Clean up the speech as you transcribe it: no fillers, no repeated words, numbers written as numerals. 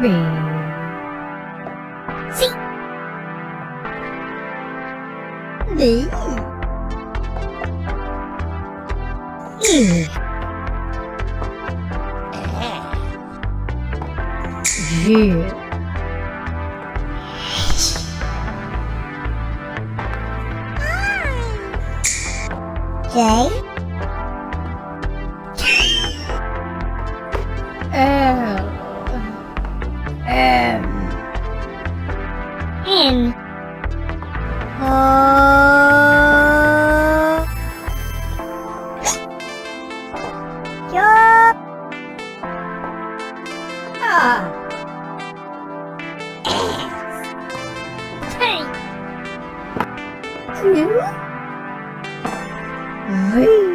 B C D E G J L M N O Q R T Q V